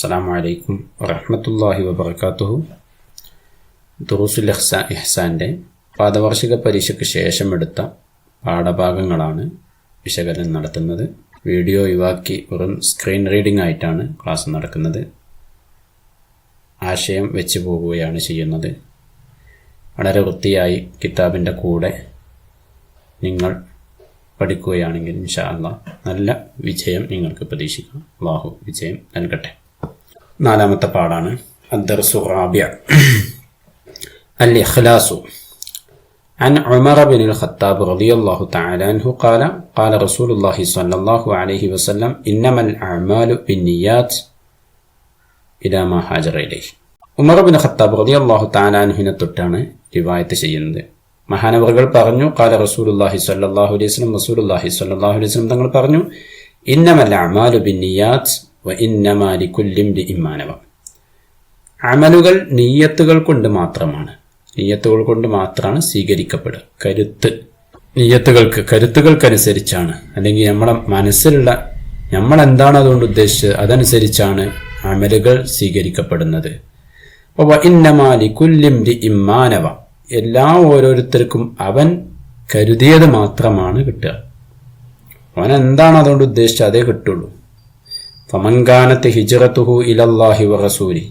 അസ്സലാമു അലൈക്കും വറഹ്മത്തുള്ളാഹി വബറകാതുഹു. ദുറൂസുൽ ഇഹ്സാന്റെ പാദവാർഷിക പരീക്ഷയ്ക്ക് ശേഷം എടുത്ത പാഠഭാഗങ്ങളാണ് വിശകലനം നടത്തുന്നത്. വീഡിയോ ഒഴിവാക്കി വെറും സ്ക്രീൻ റീഡിംഗ് ആയിട്ടാണ് ക്ലാസ് നടക്കുന്നത്. ആശയം വെച്ച് പോവുകയാണ് ചെയ്യുന്നത്. വളരെ വൃത്തിയായി കിതാബിൻ്റെ കൂടെ നിങ്ങൾ പഠിക്കുകയാണെങ്കിൽ ഇൻഷാ അല്ലാഹ് നല്ല വിജയം നിങ്ങൾക്ക് പ്രതീക്ഷിക്കാം. അല്ലാഹു വിജയം നൽകട്ടെ. നാലാമത്തെ പാഠാണ് അദ്ദർസു റാബിഅ അൽ ഇഖ്ലാസു. عن عمر بن الخطاب رضي الله تعالى عنه قال قال رسول الله صلى الله عليه وسلم إنما الأعمال بالنيات إلى ما هاجر إليه. ഉമർ ബിൻ ഖത്താബ് റളിയല്ലാഹു തആല അൻഹുവിനെ തൊട്ടാണ് റിവായത്ത് ചെയ്യുന്നത്. മഹാനവറുകൾ പറഞ്ഞു, ഖാല റസൂലുള്ളാഹി സ്വല്ലല്ലാഹു അലൈഹി വസല്ലം, റസൂലുള്ളാഹി സ്വല്ലല്ലാഹു അലൈഹി വസല്ലം തങ്ങൾ പറഞ്ഞു, ഇന്നമൽ അഅമാലു ബിന്നിയാത്ത് വ ഇന്നമാ ലികുല്ലി ഇംറിഇൻ മാ നവ. അമലുകൾ നിയ്യത്തുകൾ കൊണ്ട് മാത്രമാണ്, നിയ്യത്തുകൾ കൊണ്ട് മാത്രമാണ് സ്വീകരിക്കപ്പെടുക. കരുത്തുകൾക്കനുസരിച്ചാണ്, അല്ലെങ്കിൽ നമ്മുടെ മനസ്സിലുള്ള നമ്മൾ എന്താണ് അതുകൊണ്ട് ഉദ്ദേശിച്ചത് അതനുസരിച്ചാണ് അമലുകൾ സ്വീകരിക്കപ്പെടുന്നത്. വ ഇന്നമാ ലികുല്ലി ഇംറിഇൻ മാ നവ, ഓരോരുത്തർക്കും അവൻ കരുതിയത് മാത്രമാണ് കിട്ടുക. അവൻ എന്താണ് അതുകൊണ്ട് ഉദ്ദേശിച്ചത് അതേ കിട്ടുള്ളൂ. ഫമൻ കാനത്ത് ഹിജ്റതുഹു ഇലല്ലാഹി വറസൂലി,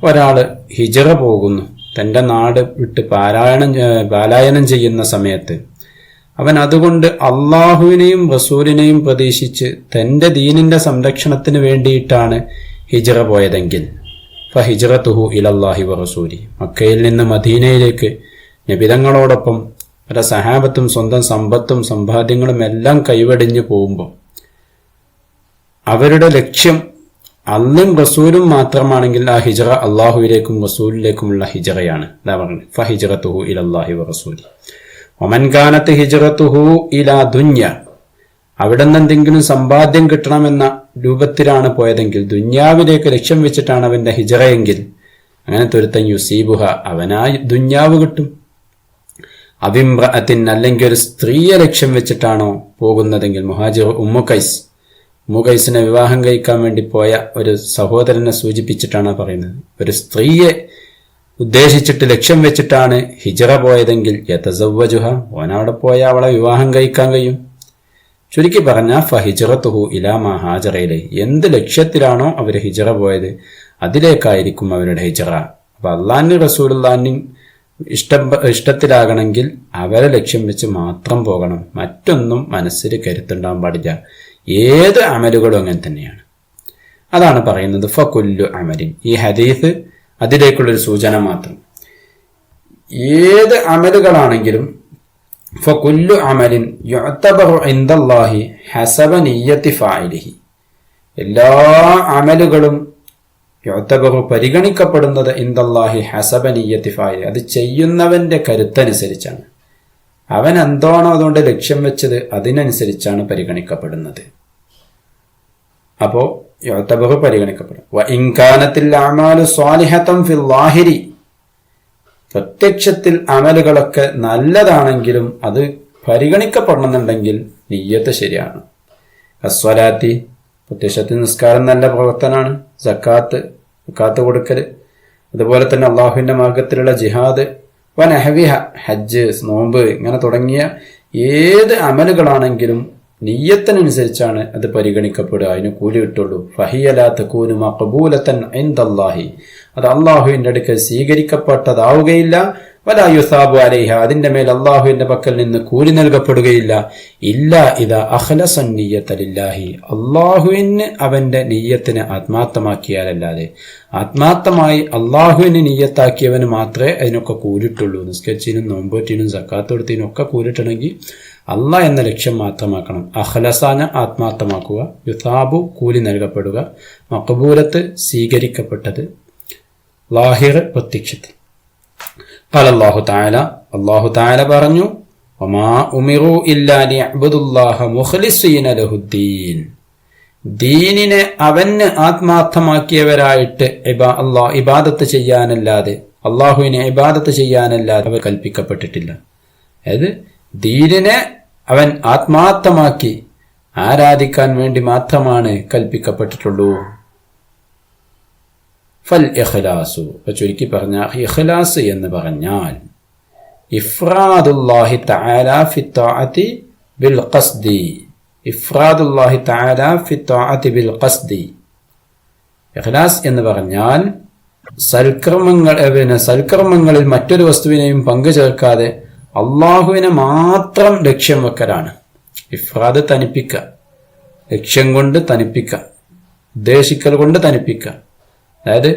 ഒരാൾ ഹിജ്റ പോകുന്നു, തൻ്റെ നാട് വിട്ട് പലായനം ചെയ്യുന്ന സമയത്ത് അവൻ അതുകൊണ്ട് അള്ളാഹുവിനെയും റസൂലിനെയും പ്രതീക്ഷിച്ച് തൻ്റെ ദീനിൻ്റെ സംരക്ഷണത്തിന് വേണ്ടിയിട്ടാണ് ഹിജ്റ പോയതെങ്കിൽ ഫഹിജ്റതുഹു ഇലല്ലാഹി വറസൂലി, മക്കയിൽ നിന്ന് മദീനയിലേക്ക് നബിതങ്ങളോടൊപ്പം പല സഹാബത്തും സ്വന്തം സമ്പത്തും സമ്പാദ്യങ്ങളും എല്ലാം കൈവെടിഞ്ഞു പോകുമ്പോൾ അവരുടെ ലക്ഷ്യം അന്നും റസൂലും മാത്രമാണെങ്കിൽ ആ ഹിജ്റ അള്ളാഹുവിലേക്കും റസൂലിലേക്കുമുള്ള ഹിജ്റയാണ്. എന്താ പറയുന്നത്? ഫഹിജ്റതുഹു ഇലല്ലാഹി വറസൂലി. വമൻ കാനത്ത് ഹിജ്റതുഹു ഇലാ ദുനിയ, അവിടെ നിന്ന് എന്തെങ്കിലും സമ്പാദ്യം കിട്ടണമെന്ന രൂപത്തിലാണ് പോയതെങ്കിൽ, ദുന്യാവിലേക്ക് ലക്ഷ്യം വെച്ചിട്ടാണ് അവന്റെ ഹിജ്റയെങ്കിൽ, അങ്ങനത്തെ ഒരുത്തൻ യുസീബുഹ, അവനാ ദുന്യാവ് കിട്ടും. അവിംറഅത്തിൻ, അല്ലെങ്കിൽ ഒരു സ്ത്രീയെ ലക്ഷ്യം വെച്ചിട്ടാണോ പോകുന്നതെങ്കിൽ, മുഹാജിർ ഉമ്മുഖൈസിനെ വിവാഹം കഴിക്കാൻ വേണ്ടി പോയ ഒരു സഹോദരനെ സൂചിപ്പിച്ചിട്ടാണ് പറയുന്നത്. ഒരു സ്ത്രീയെ ഉദ്ദേശിച്ചിട്ട് ലക്ഷ്യം വെച്ചിട്ടാണ് ഹിജ്റ പോയതെങ്കിൽ യതസവ്വജുഹ, ഓനവിടെ പോയ അവളെ വിവാഹം കഴിക്കാൻ കഴിയും. ചുരുക്കി പറഞ്ഞാൽ ഫഹിജ്റതുഹു ഇലാ മാ ഹാജറ ഇലൈഹി, എന്ത് ലക്ഷ്യത്തിലാണോ അവർ ഹിജ്റ പോയത് അതിലേക്കായിരിക്കും അവരുടെ ഹിജ്റ. അപ്പൊ അള്ളാഹിനും റസൂലുള്ളാഹിനും ഇഷ്ടത്തിലാകണമെങ്കിൽ അവരെ ലക്ഷ്യം വെച്ച് മാത്രം പോകണം, മറ്റൊന്നും മനസ്സിൽ കരുത്തുണ്ടാകാൻ പാടില്ല. ഏത് അമലുകളും അങ്ങനെ തന്നെയാണ്. അതാണ് പറയുന്നത് ഫകുല്ലു അമലിൻ. ഈ ഹദീസ് അതിലേക്കുള്ളൊരു സൂചന മാത്രം. ഏത് അമലുകളാണെങ്കിലും ഫകുല്ലു അമലിൻ യുഅ്തബറു ഇൻദല്ലാഹി ഹസബ നിയ്യത്തി ഫാഇലിഹി, എല്ലാ അമലുകളും യുഅ്തബറു പരിഗണിക്കപ്പെടുന്നത് ഇൻദല്ലാഹി ഹസബ നിയ്യത്തി ഫാഇലി, അത് ചെയ്യുന്നവന്റെ കരുത്തനുസരിച്ചാണ്. അവൻ എന്താണോ അതുകൊണ്ട് ലക്ഷ്യം വെച്ചത് അതിനനുസരിച്ചാണ് പരിഗണിക്കപ്പെടുന്നത്. അപ്പോ യുഅ്തബറു പരിഗണിക്കപ്പെടും. വ ഇൻ കാനത്തിൽ അഅമാലു സ്വാലിഹതൻ ഫിൽ ളാഹിരി, പ്രത്യക്ഷത്തിൽ അമലുകളൊക്കെ നല്ലതാണെങ്കിലും അത് പരിഗണിക്കപ്പെടണമെന്നുണ്ടെങ്കിൽ നിയ്യത്ത് ശരിയാണ്. അസ്വലാത്തി, പ്രത്യക്ഷത്തിൽ നിസ്കാരം നല്ല പ്രവർത്തനമാണ്. സക്കാത്ത് കൊടുക്കൽ, അതുപോലെ തന്നെ അള്ളാഹുവിന്റെ മാർഗത്തിലുള്ള ജിഹാദ്, വനഹവിഹ, ഹജ്ജ്, നോമ്പ്, ഇങ്ങനെ തുടങ്ങിയ ഏത് അമലുകളാണെങ്കിലും നിയ്യത്തിനനുസരിച്ചാണ് അത് പരിഗണിക്കപ്പെടുക, അതിന് കൂലി കിട്ടുള്ളൂ. ഫഹിയ ലാ തകൂനു മഖബൂലതൻ ഇൻദല്ലാഹി, അത് അള്ളാഹുവിന്റെ അടുക്കൽ സ്വീകരിക്കപ്പെട്ടതാവുകയില്ല. വലാ യുസാബു അലൈഹ, അതിന്റെ മേൽ അള്ളാഹുവിന്റെ പക്കൽ നിന്ന് കൂലി നൽകപ്പെടുകയില്ല. ഇല്ലാ ഇദാ അഖ്ലസ നിയ്യത ലില്ലാഹി, അള്ളാഹുവിന് അവന്റെ നിയ്യത്തിനെ ആത്മാർത്ഥമാക്കിയാലല്ലാതെ. ആത്മാർത്ഥമായി അള്ളാഹുവിന് നിയ്യത്താക്കിയവന് മാത്രമേ അതിനൊക്കെ കൂലിട്ടുള്ളൂ. നിസ്കരിച്ചിനും നോമ്പോറ്റിനും സക്കാത്ത് കൊടുത്തതിനും ഒക്കെ കൂലിട്ടണമെങ്കിൽ അള്ളാഹ് എന്ന ലക്ഷ്യം മാത്രമാക്കണം. അഖ്ലസാന ആത്മാർത്ഥമാക്കുക, യുസാബു കൂലി നൽകപ്പെടുക, മഖബൂലത്ത് സ്വീകരിക്കപ്പെട്ടത്, ലാഹിർ പ്രത്യക്ഷത്തിൽ. ഖാലല്ലാഹു തആല, അല്ലാഹു തആല പറഞ്ഞു, വമാ ഉമിറു ഇല്ലാ ലിയഅ്ബുദുല്ലാഹ മുഖ്ലിസീന ലഹുദ്ദീൻ, ദീനിനെ അവന് ആത്മാർത്ഥമാക്കിയവരായിട്ട് ഇബാദത്ത് ചെയ്യാനല്ലാതെ, അള്ളാഹുവിനെ ഇബാദത്ത് ചെയ്യാനല്ലാതെ അവർ കൽപ്പിക്കപ്പെട്ടിട്ടില്ല. അതായത് ദീനിനെ അവൻ ആത്മാർത്ഥമാക്കി ആരാധിക്കാൻ വേണ്ടി മാത്രമാണ് കൽപ്പിക്കപ്പെട്ടിട്ടുള്ളൂ. ഫൽ ഇഖ്ലാസു, ചുരുക്കി പറഞ്ഞാൽ ഇഖ്ലാസ് എന്ന് പറഞ്ഞാൽ ഇഫ്രാദുല്ലാഹി തആല ഫി ത്വാഅതി ബിൽ ഖസ്ദി, ഇഫ്രാദുല്ലാഹി തആല ഫി ത്വാഅതി ബിൽ ഖസ്ദി. ഇഖ്ലാസ് എന്ന് പറഞ്ഞാൽ സൽക്കർമ്മങ്ങളിൽ മറ്റൊരു വസ്തുവിനെയും പങ്കു ചേർക്കാതെ അള്ളാഹുവിനെ മാത്രം ലക്ഷ്യം വെക്കലാണ്. ഇഫ്രാദ് തനിപ്പിക്കുക, ലക്ഷ്യം കൊണ്ട് തനിപ്പിക്കുക, ഉദ്ദേശിക്കൽ കൊണ്ട് തനിപ്പിക്കുക. അതായത്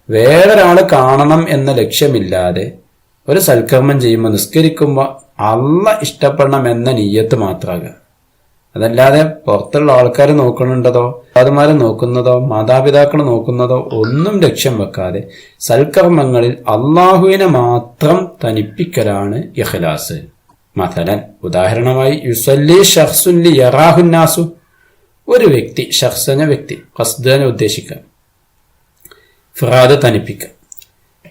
വേറൊരാൾ കാണണം എന്ന ലക്ഷ്യമില്ലാതെ ഒരു സൽക്കർമ്മം ചെയ്യുമ്പോൾ, നിസ്കരിക്കുമ്പോൾ അള്ളാഹ് ഇഷ്ടപ്പെടണം എന്ന നിയ്യത്ത് മാത്രമാകുക. അതല്ലാതെ പുറത്തുള്ള ആൾക്കാർ നോക്കുന്നുണ്ടതോ ഉസ്താദുമാരെ നോക്കുന്നതോ മാതാപിതാക്കൾ നോക്കുന്നതോ ഒന്നും ലക്ഷ്യം വെക്കാതെ സൽക്കർമ്മങ്ങളിൽ അള്ളാഹുവിനെ മാത്രം തനിപ്പിക്കലാണ് ഇഖ്ലാസ്. മസലൻ, ഉദാഹരണമായി യുസല്ലി ശഖ്സുൻ ലിയറാഹുന്നാസു, ഒരു വ്യക്തി, ഷഖ്സന വ്യക്തി, ഖസ്ദനെ ഉദ്ദേശിക്കാം, ഇഫ്റാദ് തനിപ്പിക്കാം.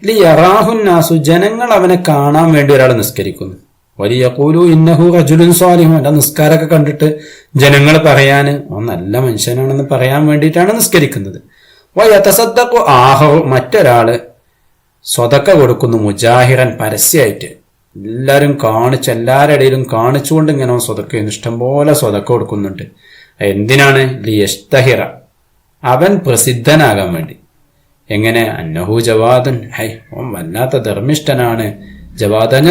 ലിയറാഹുന്നാസു, ജനങ്ങൾ അവനെ കാണാൻ വേണ്ടി ഒരാൾ നിസ്കരിക്കുന്നു. വലിയഖൂലു ഇന്നഹു റജുലുൻ സ്വാലിഹ്, അവന്റെ നിസ്കാരമൊക്കെ കണ്ടിട്ട് ജനങ്ങൾ പറയാൻ ഓൻ നല്ല മനുഷ്യനാണെന്ന് പറയാൻ വേണ്ടിയിട്ടാണ് നിസ്കരിക്കുന്നത്. വയതസദ്ദഖു ആഖറു, മറ്റൊരാള് സ്വതക്ക കൊടുക്കുന്നു, മുജാഹിറൻ, പരസ്യമായിട്ട് എല്ലാവരും കാണിച്ച്, എല്ലാവരുടെ ഇടയിലും കാണിച്ചുകൊണ്ട് ഇങ്ങനെ സ്വതക്ക ചെയ്യുന്നു, ഇഷ്ടംപോലെ സ്വതക്ക കൊടുക്കുന്നുണ്ട്. എന്തിനാണ്? ലിയസ്തഹിറ, അവൻ പ്രസിദ്ധനാകാൻ വേണ്ടി. എങ്ങനെ? അന്നഹു ജവാദുൻ, ഹൈ ഓൻ വല്ലാത്ത ധർമ്മിഷ്ഠനാണ്, ജവാദന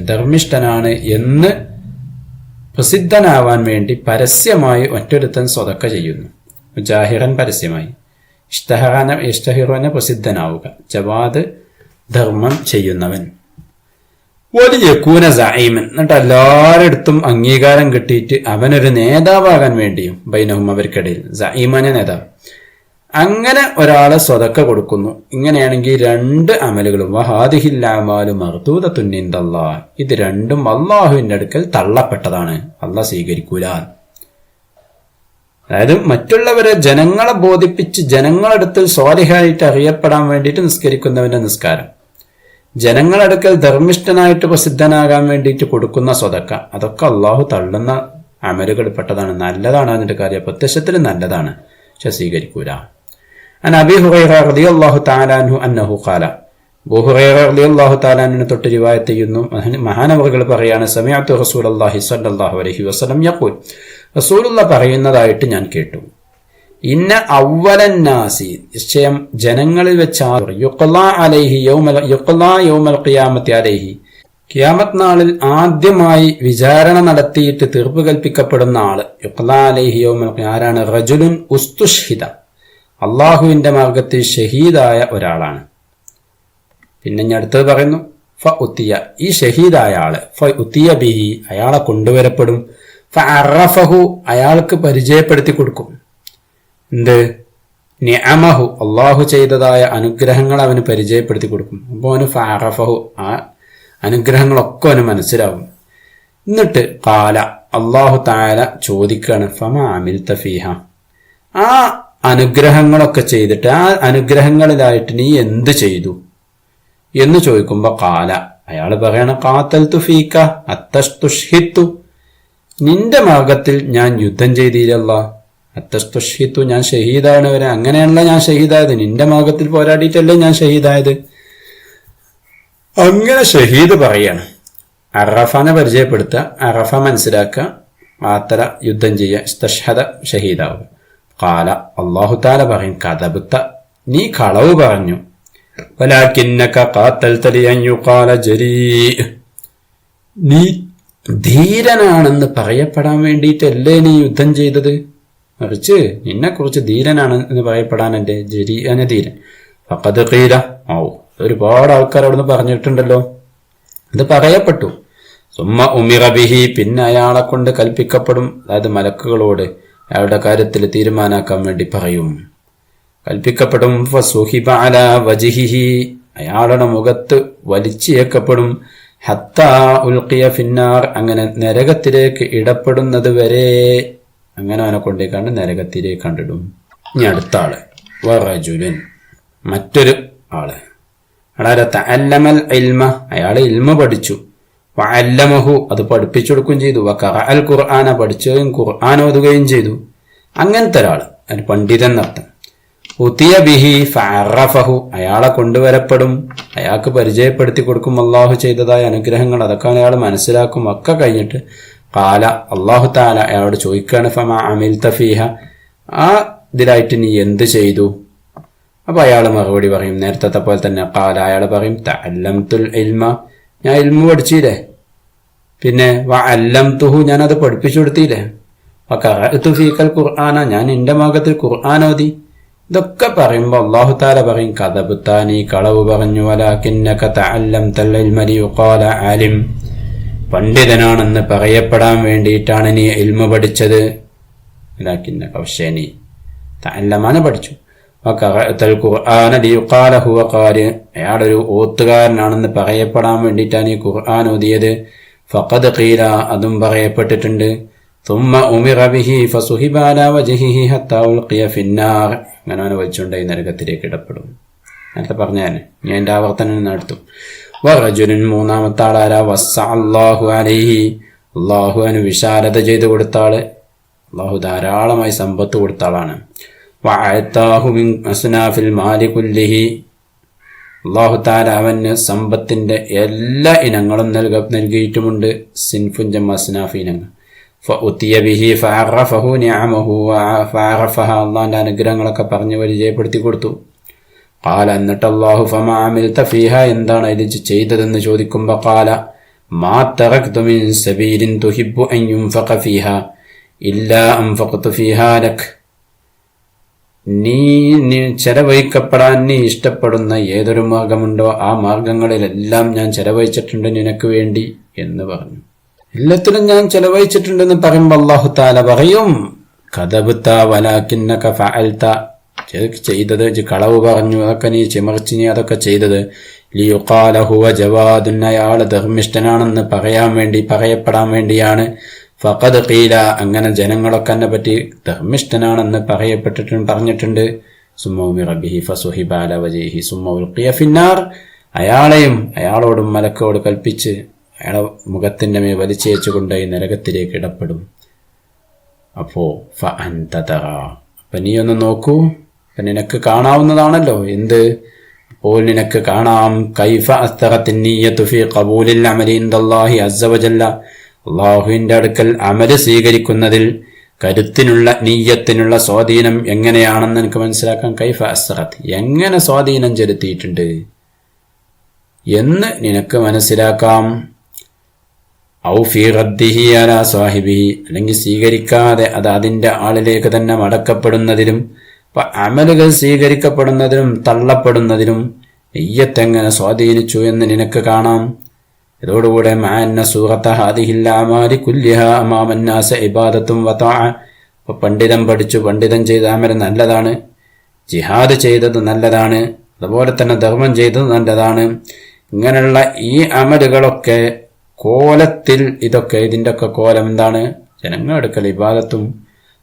ധർമ്മിഷ്ഠനാണ് എന്ന് പ്രസിദ്ധനാവാൻ വേണ്ടി പരസ്യമായി മറ്റൊരുത്തൻ സ്വതക്ക ചെയ്യുന്നു. മുജാഹിറൻ, പരസ്യമായി. ഇഷ്തഹിറനെ പ്രസിദ്ധനാവുക, ജവാദ് ധർമ്മം ചെയ്യുന്നവൻ. വലിയകൂന സഈമൻ, എന്നിട്ട് എല്ലാവരിടത്തും അംഗീകാരം കിട്ടിയിട്ട് അവനൊരു നേതാവാകാൻ വേണ്ടിയും, ബൈനഹും അവർക്കിടയിൽ, സഈമനെ നേതാവ്. അങ്ങനെ ഒരാളെ സ്വതക്ക കൊടുക്കുന്നു. ഇങ്ങനെയാണെങ്കിൽ രണ്ട് അമലുകളും വഹാദിഹിൽ അഅ്മാലു മർദൂദത്തുൻ ഇൻദല്ലാഹ്, ഇത് രണ്ടും അള്ളാഹുവിന്റെ അടുക്കൽ തള്ളപ്പെട്ടതാണ്, അള്ളാഹ് സ്വീകരിക്കൂല. അതായത് മറ്റുള്ളവരെ, ജനങ്ങളെ ബോധിപ്പിച്ച് ജനങ്ങളടുക്കൽ സ്വാലിഹായിട്ട് അറിയപ്പെടാൻ വേണ്ടിയിട്ട് നിസ്കരിക്കുന്നവന്റെ നിസ്കാരം, ജനങ്ങളടുക്കൽ ധർമ്മിഷ്ഠനായിട്ട് പ്രസിദ്ധനാകാൻ വേണ്ടിയിട്ട് കൊടുക്കുന്ന സ്വതക്ക, അതൊക്കെ അള്ളാഹു തള്ളുന്ന അമലുകളിൽപ്പെട്ടതാണ്. നല്ലതാണ് അതിന്റെ കാര്യം, പ്രത്യക്ഷത്തിൽ നല്ലതാണ്, പക്ഷെ സ്വീകരിക്കൂല. അൻ അബീ ഹുറൈറ റളിയല്ലാഹു തആല അൻഹു അന്നഹു ഖാല, അബൂ ഹുറൈറ റളിയല്ലാഹു തആല അൻഹു തൊട്ട് റിവായത്ത് ചെയ്യുന്നു, മഹാനവറുകൾ പറയാണ്, സമിഅതു റസൂലുള്ളാഹി സ്വല്ലല്ലാഹു അലൈഹി വസല്ലം യഖൂൽ, റസൂലുള്ളാഹി പറയുന്നതായിട്ട് ഞാൻ കേട്ടു, ഇന്ന അവ്വലൻ നാസി, നിശ്ചയം ജനങ്ങളിൽ വെച്ചാൽ, യുഖ്ലാ യൗമൽ ഖിയാമത്തി അലൈഹി, ഖിയാമത്ത് നാളിൽ ആദ്യമായി വിചാരണ നടത്തിയിട്ട് തീർപ്പ് കൽപ്പിക്കപ്പെടുന്ന ആള്, യുഖ്ലാ അലൈഹി യൗമൽ ഖിയാമ, ആരാണ്? റജുലുൻ ഉസ്തുഷ്ഹിദ, അള്ളാഹുവിന്റെ മാർഗത്തിൽ ഷഹീദായ ഒരാളാണ്. പിന്നെ ഞാൻ അടുത്തത് പറയുന്നു, ഫ ഉത്തിയ, ഈ ഷഹീദായ ആള്, ഫ ഉത്തിയ ബിഹി, അയാളെ കൊണ്ടുവരപ്പെടും, ഫ അറഫഹു, അയാൾക്ക് പരിചയപ്പെടുത്തി കൊടുക്കും. എന്ത്? നിഅമഹു, അള്ളാഹു ചെയ്തതായ അനുഗ്രഹങ്ങൾ അവന് പരിചയപ്പെടുത്തി കൊടുക്കും. അപ്പോൾ അവന് ഫ അറഫഹു, ആ അനുഗ്രഹങ്ങളൊക്കെ അവന് മനസ്സിലാവും. എന്നിട്ട് ഖാല, അള്ളാഹു തആല ചോദിക്കുകയാണ്, ഫമ അമിൽത ഫീഹ, ആ അനുഗ്രഹങ്ങളൊക്കെ ചെയ്തിട്ട് ആ അനുഗ്രഹങ്ങളിലായിട്ട് നീ എന്ത് ചെയ്തു എന്ന് ചോദിക്കുമ്പോ ഖാല, അയാൾ പറയണ, ഖാതൽതു ഫീക അത്തസ്തുഷ്ഹിത്തു, നിന്റെ മാർഗത്തിൽ ഞാൻ യുദ്ധം ചെയ്തില്ല. അത്തസ്തുഷ്ഹിത്തു, ഞാൻ ഷഹീദാണ് വരെ, അങ്ങനെയാണല്ലോ ഞാൻ ഷഹീദായത്, നിന്റെ മാർഗത്തിൽ പോരാടിയിട്ടല്ലേ ഞാൻ ഷഹീദായത്. അങ്ങനെ ഷഹീദ് പറയാണ്. അറഫാനെ പരിചയപ്പെടുത്തുക, അറഫ മനസ്സിലാക്കുക, ആത്തര യുദ്ധം ചെയ്യുക, ഇസ്തഷ്ഹദ ഷഹീദാവുക. ഖാല, അല്ലാഹു തആല പറയും, കദബ്ത, നീ കളവ് പറഞ്ഞു. വലാകിന്നക ഖാതൽത ലിഅൻ യുഖാല ജരീ, നീ ധീരനാണെന്ന് പറയപ്പെടാൻ വേണ്ടിയിട്ടല്ലേ നീ യുദ്ധം ചെയ്തത്, മറിച്ച് നിന്നെക്കുറിച്ച് ധീരനാണ് എന്ന് പറയപ്പെടാനല്ലേ ജരീഅന ധീരൻ. ഫഖദ് ഖീല, ഒരുപാട് ആൾക്കാർ അവിടുന്ന് പറഞ്ഞിട്ടുണ്ടല്ലോ, ഇത് പറയപ്പെട്ടു. സുമ്മ ഉമിറ ബിഹി, പിന്നെ അയാളെ കൊണ്ട് കൽപ്പിക്കപ്പെടും, അതായത് മലക്കുകളോട് അയാളുടെ കാര്യത്തിൽ തീരുമാനാക്കാൻ വേണ്ടി പറയും, കൽപ്പിക്കപ്പെടും. ഫസുഹിബ അലാ വജ്ഹിഹി, അയാളുടെ മുഖത്ത് വലിച്ചേക്കപ്പെടും. ഹത്താ ഉൽഖിയ ഫിന്നാർ, അങ്ങനെ നരകത്തിലേക്ക് ഇടപെടുന്നത് വരെ, അങ്ങനെ അവനെ കൊണ്ടേക്കാണ്ട് നരകത്തിലേക്ക് കണ്ടിടും. ഇനി അടുത്ത ആള്, വറജുലൻ, മറ്റൊരു ആള്, അയാളെ തഅല്ലമൽ ഇൽമ, അയാള് ഇൽമ പഠിച്ചു. വഅല്ലമഹു, അത് പഠിപ്പിച്ചു കൊടുക്കുകയും ചെയ്തു. വഖറഅൽ ഖുർആന, പഠിച്ചുകയും ഖുർആൻ ഓതുകയും ചെയ്തു. അങ്ങനത്തെ ഒരാള്, അതിന് പണ്ഡിതൻ എന്നർത്ഥം. ഉതിയ ബിഹി ഫഅറഫഹു, അയാളെ കൊണ്ടുവരപ്പെടും, അയാൾക്ക് പരിചയപ്പെടുത്തി കൊടുക്കും അള്ളാഹു ചെയ്തതായ അനുഗ്രഹങ്ങൾ, അതൊക്കെ അയാൾ മനസ്സിലാക്കും. ഒക്കെ കഴിഞ്ഞിട്ട് ഖാല, അള്ളാഹു തആല അയാളോട് ചോദിക്കുകയാണ്, ഫമാ അമിൽത ഫീഹ, ആ ഇതിലായിട്ട് നീ എന്ത് ചെയ്തു? അപ്പൊ അയാൾ മറുപടി പറയും നേരത്തെ പോലെ തന്നെ. ഖാല, അയാൾ പറയും തഅല്ലംതുൽ ഇൽമ, ഞാൻ ഇൽമു പഠിച്ചില്ലേ, പിന്നെ വഅല്ലംതുഹു, ഞാനത് പഠിപ്പിച്ചു കൊടുത്തില്ലേ, വഖറഅതു ഫീകൽ ഖുർആന, ഞാൻ നിന്റെ ഭാഗത്തിൽ ഖുർആൻ ഓതി. ഇതൊക്കെ പറയുമ്പോ അല്ലാഹു തആല പറയും കദബ്ത, നീ കളവ് പറഞ്ഞു, വലാകിന്നക തഅല്ലംതൽ ഇൽമ ലിയുഖാല ആലിം, പണ്ഡിതനാണെന്ന് പറയപ്പെടാൻ വേണ്ടിയിട്ടാണ് നീ ഇൽമു പഠിച്ചത്. വലാകിന്നക, പക്ഷേ നീ തഅല്ലമാണ് പഠിച്ചു. വഖറഅതൽ ഖുർആന ലിയുഖാല ഹുവ ഖാരി, അയാളൊരു ഓത്തുകാരനാണെന്ന് പറയപ്പെടാൻ വേണ്ടിയിട്ടാണ് ഈ ഖുർആൻ ഓതിയത്. ഫഖദ് ഖീല, അതും പറയപ്പെട്ടിട്ടുണ്ട്. ثم أمر به فصحب على وجهه حتى ألقي في النار, അങ്ങനെ അവനെ വലിച്ചുകൊണ്ടായി നരകത്തിലേക്ക് ഇടപെടും. നേരത്തെ പറഞ്ഞാൽ ഞാൻ എൻ്റെ ആവർത്തനം നടത്തും. വറജുലുൻ, മൂന്നാമത്തെ ആളാര, വസ്സ അല്ലാഹു അലൈഹി, അള്ളാഹു അവന് വിശാലത ചെയ്തു കൊടുത്ത ആള്, അള്ളാഹു ധാരാളമായി സമ്പത്ത് കൊടുത്ത ആളാണ്. വഅതാഹു മിൻ അസ്നാഫിൽ മാലി കുല്ലിഹി, അള്ളാഹു തആല അവന് സമ്പത്തിന്റെ എല്ലാ ഇനങ്ങളും നൽകിയിട്ടുമുണ്ട്. സിൻഫുൻ ജം അസ്നാഫ് ഇനങ്ങൾ. ഫഉതിയ ബിഹി ഫഅറഫഹു നിഅമഹു ഫഅറഫഹ, അള്ളാഹിന്റെ അനുഗ്രഹങ്ങളൊക്കെ പറഞ്ഞ് പരിചയപ്പെടുത്തി കൊടുത്തു. ഖാല, എന്നിട്ട് അല്ലാഹു ഫമാ അമിൽത ഫീഹ, എന്താണ് ഇത് ചെയ്തതെന്ന് ചോദിക്കുമ്പോൾ ഖാല മാ തറക്തു മിൻ സബീലിൻ തുഹിബ്ബു അൻ യുൻഫഖ ഫീഹ ഇല്ലാ അൻഫഖതു ഫീഹാ ലക്, നീ ചെലവഴിക്കപ്പെടാൻ നീ ഇഷ്ടപ്പെടുന്ന ഏതൊരു മാർഗമുണ്ടോ ആ മാർഗങ്ങളിലെല്ലാം ഞാൻ ചെലവഴിച്ചിട്ടുണ്ട് നിനക്ക് വേണ്ടി എന്ന് പറഞ്ഞു. എല്ലാത്തിനും ഞാൻ ചെലവഴിച്ചിട്ടുണ്ടെന്ന് പറയുമ്പോൾ അല്ലാഹു തആല പറയും കദബ്ത വലാകിന്നക ഫഅൽത, ചെയ്തത് കളവ് പറഞ്ഞു, അതൊക്കെ നീ ചിമർച്ച് നീ അതൊക്കെ ചെയ്തത്. ലിയുഖാല ഹുവ ജവാദുൻ, അയാൾ ധർമ്മിഷ്ഠനാണെന്ന് പറയപ്പെടാൻ വേണ്ടിയാണ്. ഫഖദ് ഖീല, അങ്ങനെ ജനങ്ങളൊക്കെ എന്നെ പറ്റി ധർമ്മിഷ്ഠനാണെന്ന് പറഞ്ഞിട്ടുണ്ട്. സുമ്മ ഉമിറ ബിഹി ഫസുഹിബ അലാ വജ്ഹിഹി സുമ്മ ഉൽഖിയ ഫിന്നാർ, അയാളെയും അയാളോടും മലക്കോട് കൽപ്പിച്ച് അയാളെ മുഖത്തിന്റെ മേൽ വലിച്ചേച്ചു കൊണ്ടായി നരകത്തിലേക്ക് ഇടപെടും. അപ്പോ ഫഅൻത തറ, അപ്പൊ നീ ഒന്ന് നോക്കൂ, അപ്പൊ നിനക്ക് കാണാവുന്നതാണല്ലോ എന്ത്, അപ്പോൾ നിനക്ക് കാണാം കൈഫ അസ്തറത്തിൻ നിയ്യതു ഫീ ഖബൂലിൽ അമലി ഇൻദല്ലാഹി അസ്സ വജല്ല, അല്ലാഹുവിന്റെ അടുക്കൽ അമല് സ്വീകരിക്കുന്നതിൽ കരുത്തിനുള്ള നീയത്തിനുള്ള സ്വാധീനം എങ്ങനെയാണെന്ന് എനിക്ക് മനസ്സിലാക്കാൻ കൈഫ അസ്തറത്ത്, എങ്ങനെ സ്വാധീനം ചെലുത്തിയിട്ടുണ്ട് എന്ന് നിനക്ക് മനസ്സിലാക്കാം. ഔ ഫീ റദ്ദിഹി അലാ സാഹിബിഹി, അല്ലെങ്കിൽ സ്വീകരിക്കാതെ അത് അതിന്റെ ആളിലേക്ക് തന്നെ മടക്കപ്പെടുന്നതിലും അമലുകൾ സ്വീകരിക്കപ്പെടുന്നതിലും തള്ളപ്പെടുന്നതിലും നിയ്യത്തെങ്ങനെ സ്വാധീനിച്ചു എന്ന് നിനക്ക് കാണാം. ഇതോടുകൂടെ മഅന്ന സൂറത ഹാദിഹിൽ അമാലി കുല്ലിഹാ അമാമൻ നാസ ഇബാദത്തും വതഅ, പണ്ഡിതം പഠിച്ചു, പണ്ഡിതം ചെയ്ത അമൽ നല്ലതാണ്, ജിഹാദ് ചെയ്തത് നല്ലതാണ്, അതുപോലെ തന്നെ ധർമ്മം ചെയ്തത് നല്ലതാണ്. ഇങ്ങനെയുള്ള ഈ അമലുകളൊക്കെ കോലത്തിൽ ഇതിന്റെ ഒക്കെ കോലം എന്താണ്? ജനങ്ങൾ എടുക്കൽ ഇബാദത്തും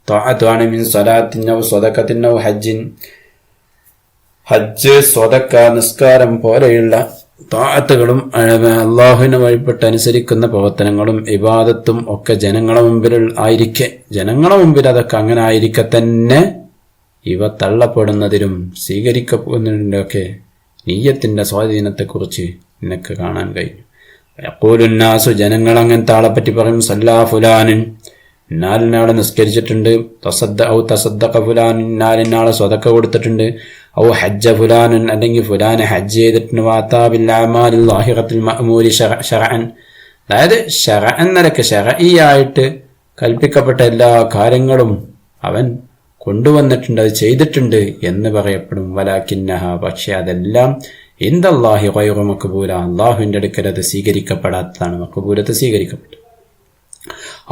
ത്വഅത്തുമാണ്. മിൻ സ്വലാത്തിൻ ഔ സ്വദഖത്തിൻ ഔ ഹജ്ജിൻ, ഹജ്ജ്, സ്വദഖ, നിസ്കാരം പോലെയുള്ള ത്വഅത്തുകളും അള്ളാഹുവിനെ വഴിപ്പെട്ട് അനുസരിക്കുന്ന പ്രവർത്തനങ്ങളും ഇബാദത്തും ഒക്കെ ജനങ്ങളുടെ മുമ്പിൽ അതൊക്കെ അങ്ങനെ ആയിരിക്കെ തന്നെ ഇവ തള്ളപ്പെടുന്നതിലും സ്വീകരിക്കപ്പെടുന്നതിലൊക്കെ നീയത്തിന്റെ സ്വാധീനത്തെക്കുറിച്ച് നിനക്ക് കാണാൻ കഴിയും. യഖൂലുന്നാസു, ജനങ്ങൾ അങ്ങനത്തെ ആളെ പറ്റി പറയും, സല്ലാ ഫുലാനിൻ, ഇന്നാലിനാളെ നിസ്കരിച്ചിട്ടുണ്ട്, തസദ്ദഖ ഫുലാൻ, ഇന്നാലിനാളെ സ്വതക്ക കൊടുത്തിട്ടുണ്ട്, ഔ ഹജ്ജ ഫുലാനൻ, അല്ലെങ്കിൽ ഫുലാനെ ഹജ്ജ് ചെയ്തിട്ടുണ്ട്, വാതാ ബിൽ അഅമാലിൽ ളാഹിറത്തിൽ മഅ്മൂരി ശർഅൻ, അതായത് ശർഅൻ നിലക്ക് ശർഈയായിട്ട് കൽപ്പിക്കപ്പെട്ട എല്ലാ കാര്യങ്ങളും അവൻ കൊണ്ടുവന്നിട്ടുണ്ട്, അത് ചെയ്തിട്ടുണ്ട് എന്ന് പറയപ്പെടും. വലാകിന്നഹ, പക്ഷെ അതെല്ലാം ഇൻദല്ലാഹി ഗൈറു മഖ്ബൂല, അല്ലാഹുവിന്റെ അടുക്കൽ അത് സ്വീകരിക്കപ്പെടാത്തതാണ്. മഖ്ബൂലത്ത് സ്വീകരിക്കപ്പെട്ടു.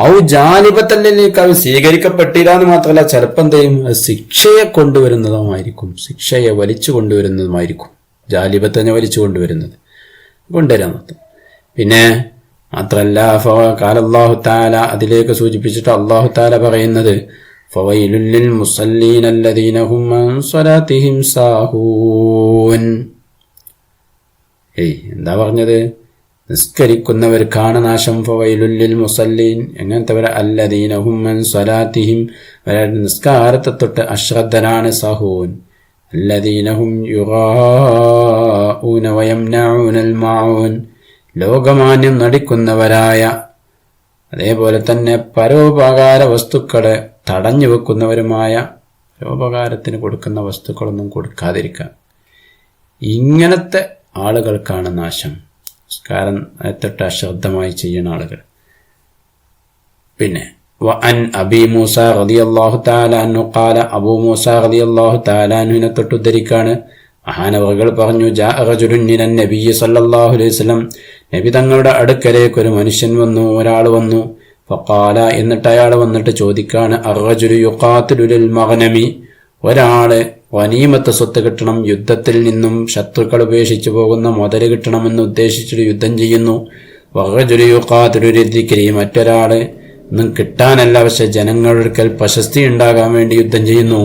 ഔ ജാലിബത്തല്ലിലേക്ക്, അത് സ്വീകരിക്കപ്പെട്ടില്ല എന്ന് മാത്രമല്ല ചിലപ്പോൾ എന്ത് ചെയ്യും, അത് ശിക്ഷയെ കൊണ്ടുവരുന്നതുമായിരിക്കും, ശിക്ഷയെ വലിച്ചു കൊണ്ടുവരുന്നതുമായിരിക്കും. ജാലിബത്തിനെ വലിച്ചു കൊണ്ടുവരാൻ മൊത്തം. പിന്നെ മാത്രല്ല ഖാലല്ലാഹു തആല, അതിലേക്ക് സൂചിപ്പിച്ചിട്ട് അല്ലാഹു തആല പറയുന്നത് ഫവൈലുൽ ലിൽ മുസല്ലീന അല്ലദീന ഹും അൻ സ്വലാത്തിഹിം സാഹൂൻ. എന്താ പറഞ്ഞത്? നിസ്കരിക്കുന്നവർക്കാണ് നാശം. ഫവൈലുൽ ലിൽ മുസല്ലീൻ, എങ്ങനത്തെ അല്ലദീന ഹും അൻ സ്വലാത്തിഹിം, നിസ്കാരത്തെ തൊട്ട് അശ്രദ്ധനാണ്. സഹൂൻ, الذين هم يراءون ويمنعون الماعون ലോകമാന്യം നടിക്കുന്നവരായ അതേപോലെ തന്നെ പരോപകാര വസ്തുക്കളെ തടഞ്ഞു വെക്കുന്നവരുമായ പരോപകാരത്തിന് കൊടുക്കുന്ന വസ്തുക്കളൊന്നും കൊടുക്കാതിരിക്കുക. ഇങ്ങനത്തെ ആളുകൾക്കാണ് നാശം. നിസ്കാരം എത്തിട്ട് അശ്രദ്ധമായി ചെയ്യുന്ന ആളുകൾ. പിന്നെ വഅൻ അബി മൂസ റളിയല്ലാഹു തആല അൻഹു ഖാല, അബൂ മൂസ റളിയല്ലാഹു തആല അൻഹുവിനെ തൊട്ട് ഉദ്ധരിക്കാണ്, മഹാനവറുകൾ പറഞ്ഞു, ജാഅ റജുലുൻ ഇലൻ നബിയ്യി സല്ലല്ലാഹു അലൈഹി വസല്ലം, നബി തങ്ങളുടെ അടുക്കലേക്ക് ഒരു മനുഷ്യൻ വന്നു, ഒരാൾ വന്നു. ഫഖാല, എന്നിട്ട് അയാൾ വന്നിട്ട് ചോദിക്കാണ്, അർറജുലു യുഖാതിലു ലിൽ മഗ്നമി, ഒരാള് ഗനീമത്ത് സ്വത്ത് കിട്ടണം, യുദ്ധത്തിൽ നിന്നും ശത്രുക്കൾ ഉപേക്ഷിച്ചു പോകുന്ന മുതൽ കിട്ടണമെന്ന് ഉദ്ദേശിച്ചിട്ട് യുദ്ധം ചെയ്യുന്നു. വറജുലു യുഖാതിലു ലിദ്ദിക്രി, മറ്റൊരാള് ഒന്നും കിട്ടാനല്ല, പക്ഷെ ജനങ്ങൾക്ക് പ്രശസ്തി ഉണ്ടാകാൻ വേണ്ടി യുദ്ധം ചെയ്യുന്നു.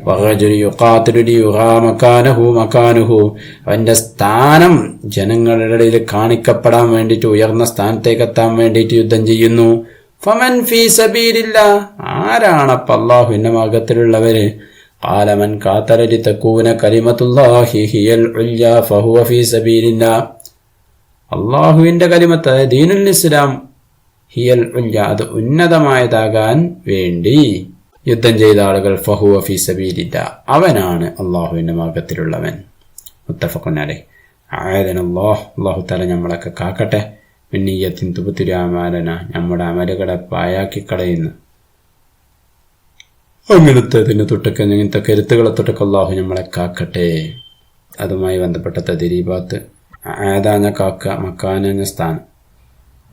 വറജുലു യുഖാതിലു ലിയുറാ മകാനഹു, അവന്റെ സ്ഥാനം ജനങ്ങളുടെ ഇടയിൽ കാണിക്കപ്പെടാൻ വേണ്ടിയിട്ട്, ഉയർന്ന സ്ഥാനത്തേക്ക് എത്താൻ വേണ്ടിയിട്ട് യുദ്ധം ചെയ്യുന്നു. ഫമൻ ഫീ സബീലില്ലാ, ആരാണപ്പ അല്ലാഹുവിന്റെ മാർഗ്ഗത്തിലുള്ളവര്? ഖാല മൻ ഖാതല ലിതകൂന കലിമത്തുല്ലാഹി ഹിയൽ ഉല്യാ ഫഹുവ ഫീ സബീലില്ലാ, അല്ലാഹുവിന്റെ കലിമത്ത് ദീനുൽ ഇസ്ലാം ഹിയൽ ഉല്യ, അത് ഉന്നതമായതാകാൻ വേണ്ടി യുദ്ധം ചെയ്ത ആളുകൾ, ഫഹുവ ഫീ സബീലില്ലാ, അവനാണ് അല്ലാഹുവിന്റെ മാർഗ്ഗത്തിലുള്ളവൻ. മുത്തഫഖുൻ അലൈഹി. ആയതനല്ലാഹ്, അല്ലാഹു തആല നമ്മളൊക്കെ കാക്കട്ടെ. മിന്നിയത്തിൻ തുബ്തിലു അമാലന, നമ്മുടെ അമലുകളെ പായാക്കി കളയുന്നു അങ്ങനത്തെ ഇങ്ങനത്തെ കരുത്തുകളെ തൊട്ടൊക്കെ അല്ലാഹു നമ്മളെ കാക്കട്ടെ. അതുമായി ബന്ധപ്പെട്ട തദ്രീബാത്ത്, ആദാന കാക്ക, മക്കാന സ്ഥാനം,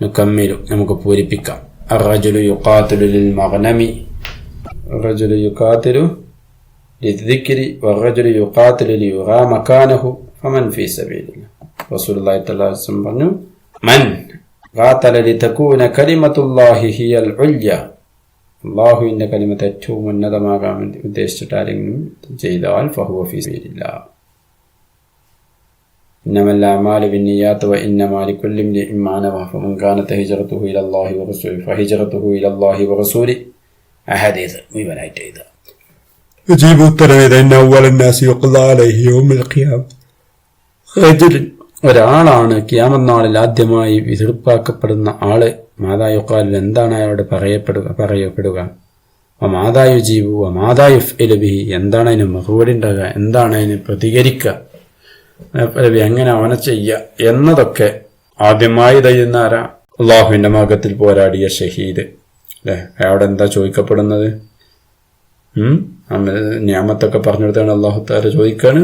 നുകമ്മിലു നമുക്ക് പൂരിപ്പിക്കാം. അർറജുലു യുഖാതിലു ലിൽ മഗ്നമി, അർറജുലു യുഖാതിലു ലിദ്ദിക്രി, വറജുലു യുഖാതിലു ലിയുറാ മകാനഹു ഫമൻ ഫീ സബീലില്ലാഹ്. റസൂലുള്ളാഹി സ്വല്ലല്ലാഹു അലൈഹി വസല്ലം പറഞ്ഞു, മൻ ഖാതല ലിതകൂന കലിമത്തുല്ലാഹി ഹിയൽ ഉല്യ, അല്ലാഹുവിന്റെ കലിമത്ത് ഏറ്റവും ഉന്നതമാകാൻ വേണ്ടി ഉദ്ദേശിച്ചിട്ട് ആരെങ്കിലും ചെയ്താൽ ഫഹുവ ഫീ സബീലില്ലാഹ്. ഇന്നമൽ അഅ്മാലു ബിന്നിയ്യാത്തി വഇന്നമാ ലികുല്ലി ഇംറിഇൻ മാ നവى ഫമൻ കാനത് ഹിജ്റതുഹു ഇലല്ലാഹി വറസൂലിഹി ഫഹിജ്റതുഹു ഇലല്ലാഹി വറസൂലിഹി. ആ ഹദീസ് മുഴുവനായിട്ട് എഴുതുക. അജീബു ഉത്തരവേദ ഇന്ന അവ്വലൻ നാസി യുഖ്ളാ അലൈഹി യൗമൽ ഖിയാമ, ഒരാളാണ് ഖിയാമത്ത് നാളിൽ ആദ്യമായി വിധിർപ്പാക്കപ്പെടുന്ന ആള്. മാതാ യുഖാലു, എന്താണ് അയാളോട് പറയപ്പെടുക? മാതാ യുജീബു മാതാ യുഫ്ഇലു ബിഹി, എന്താണ് അതിന് മറുപടി ഉണ്ടാകുക, എന്താണ് അതിന് പ്രതികരിക്കുക, എങ്ങനെ അവനെ ചെയ്യുക എന്നതൊക്കെ ആദ്യമായി ചെയ്യുന്ന ആരാ? അള്ളാഹുവിന്റെ മാർഗ്ഗത്തിൽ പോരാടിയ ഷഹീദ് അല്ലെ? അയാളോട് എന്താ ചോദിക്കപ്പെടുന്നത്? നിഅമത്തൊക്കെ പറഞ്ഞു കൊടുത്താണ് അല്ലാഹു തആല ചോദിക്കാണ്,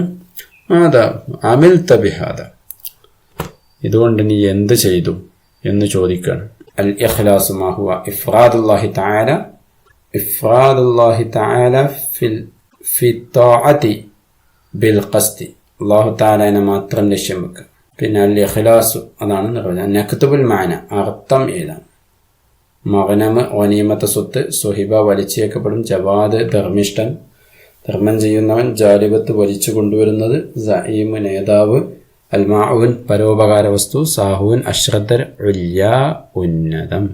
മാതാ അമിൽത ബിഹാദ, ഇതുകൊണ്ട് നീ എന്ത് ചെയ്തു എന്ന് ചോദിക്കാണ്. അൽ ഇഖ്ലാസു മാ ഹുവ ഇഫ്റാദുല്ലാഹി തആല ഫി ത്വാഅതി ബിൽ ഖസ്ദി, അല്ലാഹു തആലയെ മാത്രം ലക്ഷ്യം വെക്കുക. പിന്നെ അൽ ഇഖ്ലാസു, അതാണ് നിർവചനം. നക്തുബുൽ മാന, അർത്ഥം ഏതാണ്? മഗ്നമ് ഗനീമത്ത് സ്വത്ത്, സുഹിബ വലിച്ചേക്കപ്പെടും, ജവാദ് ധർമ്മിഷ്ഠൻ, ധർമ്മം ചെയ്യുന്നവൻ, ജാലിബത്ത് വലിച്ചു കൊണ്ടുവരുന്നത്, സഈമ് നേതാവ്, അൽമാഉൻ പരോപകാര വസ്തു, സാഹുൻ അശ്രദ്ധർ, ഉല്യ ഉന്നതം.